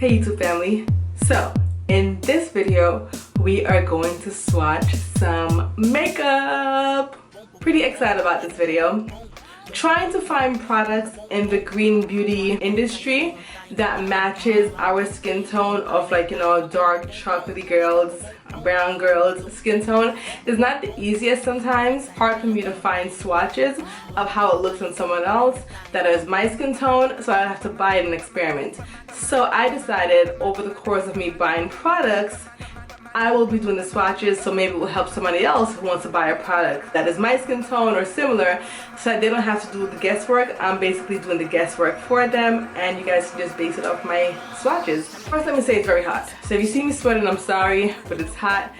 Hey YouTube family. So in this video we are going to swatch some makeup. Pretty excited about this video. Trying to find products in the green beauty industry that matches our skin tone of, like, you know, dark chocolatey girls, brown girls skin tone is not the easiest sometimes. Hard for me to find swatches of how it looks on someone else that is my skin tone, so I have to buy it and experiment. So I decided over the course of me buying products, I will be doing the swatches, so maybe it will help somebody else who wants to buy a product that is my skin tone or similar, so that they don't have to do the guesswork. I'm basically doing the guesswork for them, and you guys can just base it off my swatches. First, let me say it's very hot. So if you see me sweating, I'm sorry, but it's hot.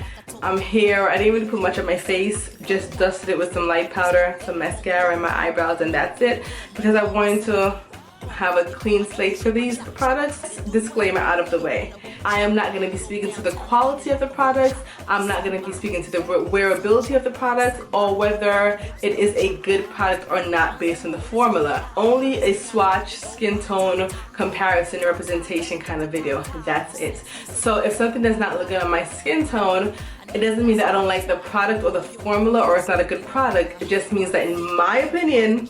I'm here. I didn't really put much on my face, just dusted it with some light powder, some mascara, and my eyebrows, and that's it, because I wanted to have a clean slate for these products. Disclaimer out of the way. I am not going to be speaking to the quality of the products. I'm not going to be speaking to the wearability of the product or whether it is a good product or not based on the formula. Only a swatch, skin tone, comparison, representation kind of video. That's it. So if something does not look good on my skin tone, it doesn't mean that I don't like the product or the formula or it's not a good product. It just means that in my opinion,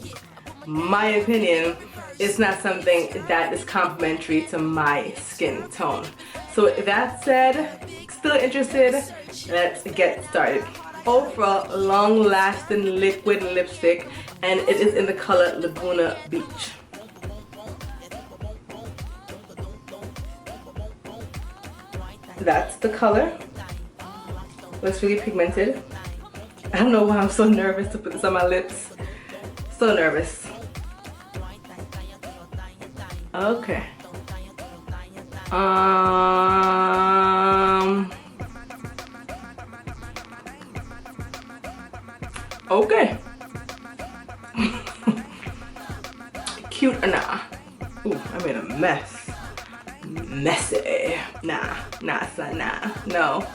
it's not something that is complementary to my skin tone. So with that said, still interested? Let's get started. Ofra long lasting liquid lipstick, and it is in the color Laguna Beach. That's the color. Looks really pigmented. I don't know why I'm so nervous to put this on my lips. So nervous. Okay. Okay. Cute or nah? Ooh, I made a mess. Messy. Nah, son, nah. No.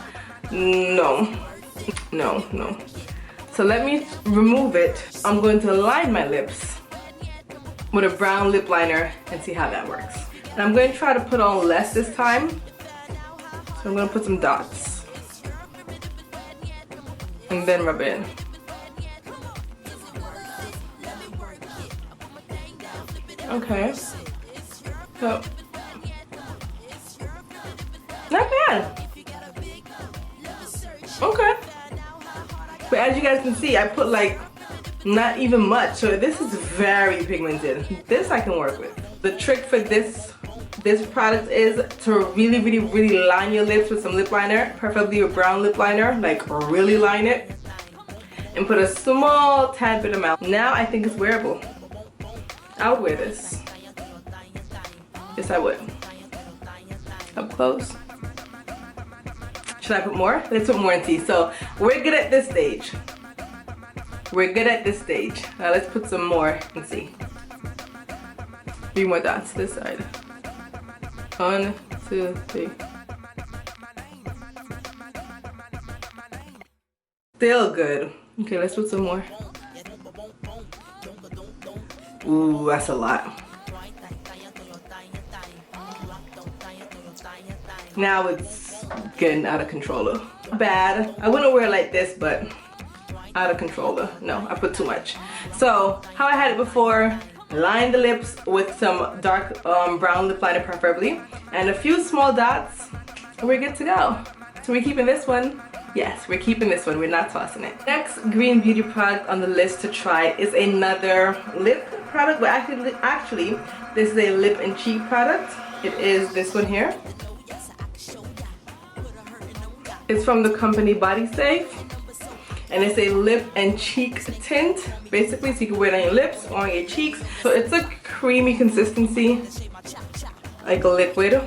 So let me remove it. I'm going to line my lips with a brown lip liner and see how that works. And I'm going to try to put on less this time. So I'm going to put some dots. And then rub it in. Okay. So, not bad. Okay. But as you guys can see, I put like not even much, so this is very pigmented. This I can work with. The trick for this product is to really line your lips with some lip liner, preferably a brown lip liner, like really line it, and put a small tad bit amount. Now I think it's wearable. I would wear this. Yes, I would. Up close. Should I put more? Let's put more and see. So we're good at this stage. We're good at this stage. Now let's put some more and see. 3 more dots this side. 1, 2, 3. Still good. Okay, let's put some more. Ooh, that's a lot. Now it's getting out of control. Bad. I wouldn't wear it like this, but out of control. No, I put too much. So how I had it before, line the lips with some dark brown lip liner preferably, and a few small dots, and we're good to go. So we're keeping this one. Yes, we're keeping this one. We're not tossing it. Next green beauty product on the list to try is another lip product, but actually this is a lip and cheek product. It is this one here. It's from the company Bodisafe, and it's a lip and cheek tint, basically, so you can wear it on your lips or on your cheeks. So it's a creamy consistency, like a liquid.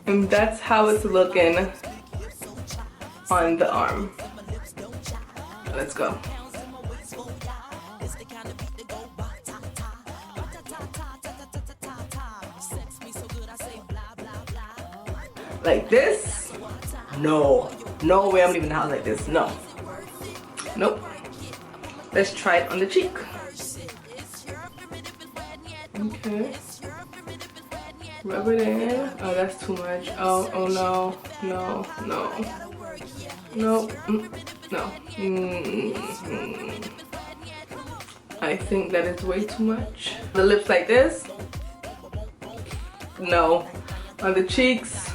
And that's how it's looking on the arm. Let's go. Like this? No way I'm leaving the house like this. No. Nope. Let's try it on the cheek. Okay. Rub it in. Oh, that's too much. Oh no, no, no, no, no. I think that is way too much. The lips like this. No. On the cheeks.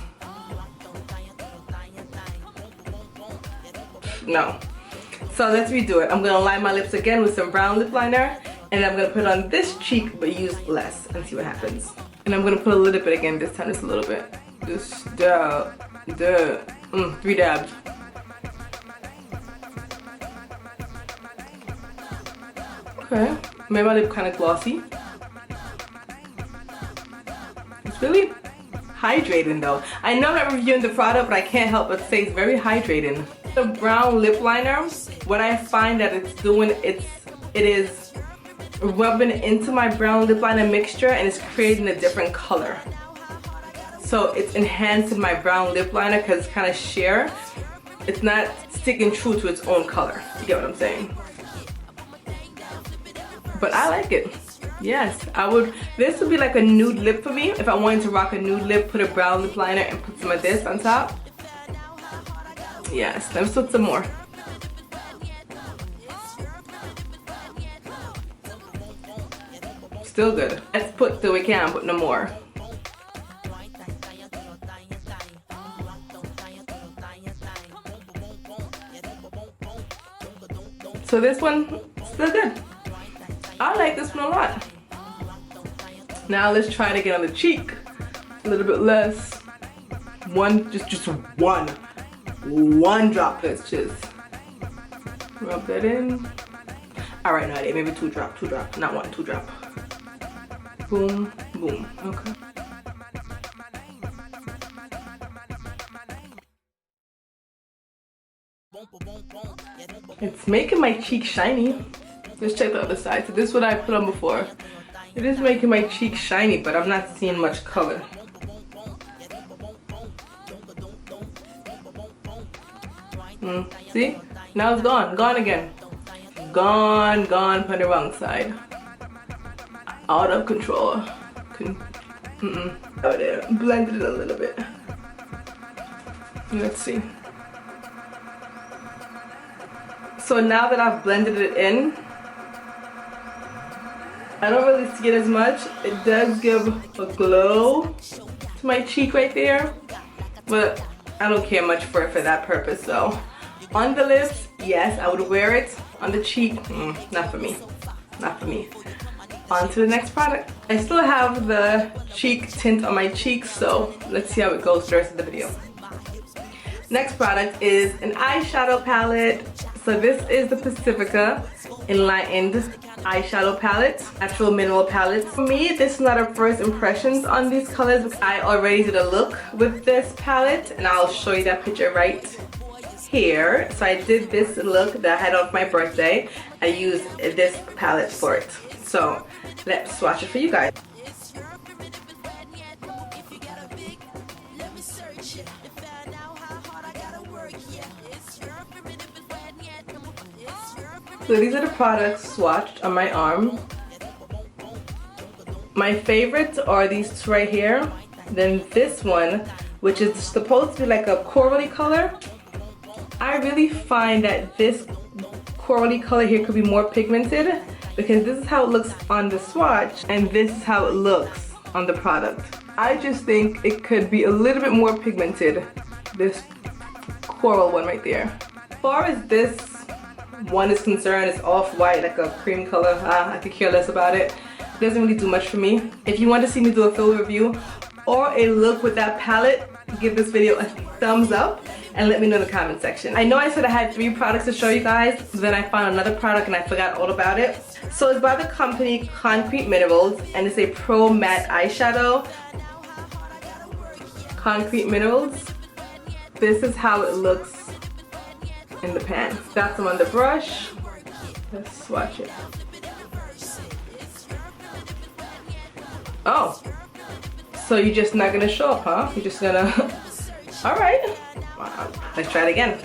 No. So let's redo it. I'm gonna line my lips again with some brown lip liner, and I'm gonna put it on this cheek but use less and see what happens. And I'm gonna put a little bit again this time, just a little bit. Just dab, 3 dabs. Okay, made my lip kind of glossy. It's really hydrating though. I know I'm not reviewing the product, but I can't help but say it's very hydrating. The brown lip liner, what I find that it's doing, it is rubbing into my brown lip liner mixture and it's creating a different color. So it's enhancing my brown lip liner because it's kind of sheer. It's not sticking true to its own color. You get what I'm saying? But I like it. Yes, I would. This would be like a nude lip for me. If I wanted to rock a nude lip, put a brown lip liner and put some of this on top. Yes, let's put some more. Still good. Let's put till we can, but no more. So this one, still good. I like this one a lot. Now let's try it again on the cheek. A little bit less. Just one drop. Let's just rub that in. All right, no, maybe two drop, not one, 2 drop. Boom, boom, okay. It's making my cheek shiny. Let's check the other side. So this is what I put on before. It is making my cheek shiny, but I'm not seeing much color. See? Now it's gone. Gone again. Gone from the wrong side. Out of control. Oh, there. Blended it a little bit. Let's see. So now that I've blended it in, I don't really see it as much. It does give a glow to my cheek right there, but I don't care much for it for that purpose. So on the lips, yes, I would wear it. On the cheek, not for me. Not for me. On to the next product. I still have the cheek tint on my cheeks, so let's see how it goes the rest of the video. Next product is an eyeshadow palette. So this is the Pacifica Enlightened eyeshadow palette, natural mineral palette. For me, this is not a first impressions on these colors because I already did a look with this palette, and I'll show you that picture right here. So I did this look that I had on my birthday. I used this palette for it. So let's swatch it for you guys. So these are the products swatched on my arm. My favorites are these two right here. Then this one, which is supposed to be like a corally color. I really find that this corally color here could be more pigmented because this is how it looks on the swatch and this is how it looks on the product. I just think it could be a little bit more pigmented, this coral one right there. As far as this one is concerned, it's off-white, like a cream color. I could care less about it. It doesn't really do much for me. If you want to see me do a full review or a look with that palette, give this video a thumbs up and let me know in the comment section. I know I said I had 3 products to show you guys, but then I found another product and I forgot all about it. So it's by the company Concrete Minerals and it's a Pro Matte Eyeshadow. Concrete Minerals. This is how it looks in the pan. Got some on the brush. Let's swatch it. Oh, so you're just not gonna show up, huh? You're just gonna. All right. Wow. Let's try it again.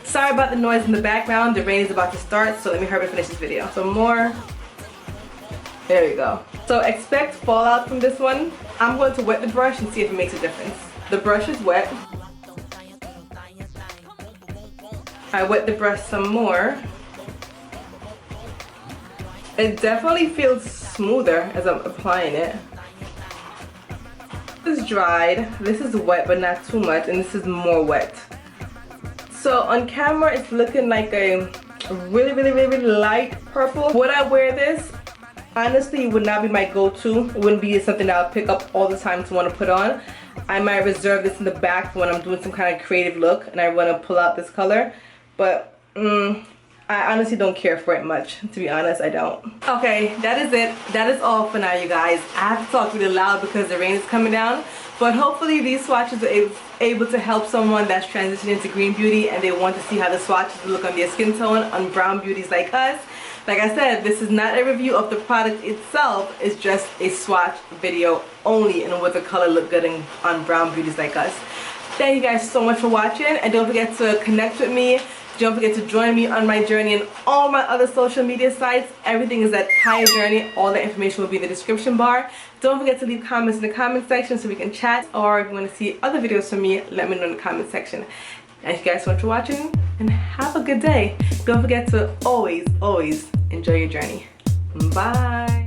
Sorry about the noise in the background. The rain is about to start, so let me hurry and finish this video. Some more. There we go. So expect fallout from this one. I'm going to wet the brush and see if it makes a difference. The brush is wet. I wet the brush some more. It definitely feels smoother as I'm applying it. This is dried, this is wet but not too much, and this is more wet. So on camera it's looking like a really light purple. Would I wear this? Honestly, it would not be my go-to. It wouldn't be something that I'll pick up all the time to want to put on. I might reserve this in the back for when I'm doing some kind of creative look and I want to pull out this color. But I honestly don't care for it much, to be honest. I don't. Okay, that is it. That is all for now, you guys. I have to talk really loud because the rain is coming down, but hopefully these swatches are able to help someone that's transitioning into green beauty and they want to see how the swatches look on their skin tone on brown beauties like us. Like I said, this is not a review of the product itself. It's just a swatch video only and what the color look good on brown beauties like us. Thank you guys so much for watching, and don't forget to connect with me. Don't forget to join me on my journey and all my other social media sites. Everything is at Kayajourney. All the information will be in the description bar. Don't forget to leave comments in the comment section so we can chat, or if you want to see other videos from me, let me know in the comment section. Thank you guys so much for watching and have a good day. Don't forget to always enjoy your journey. Bye.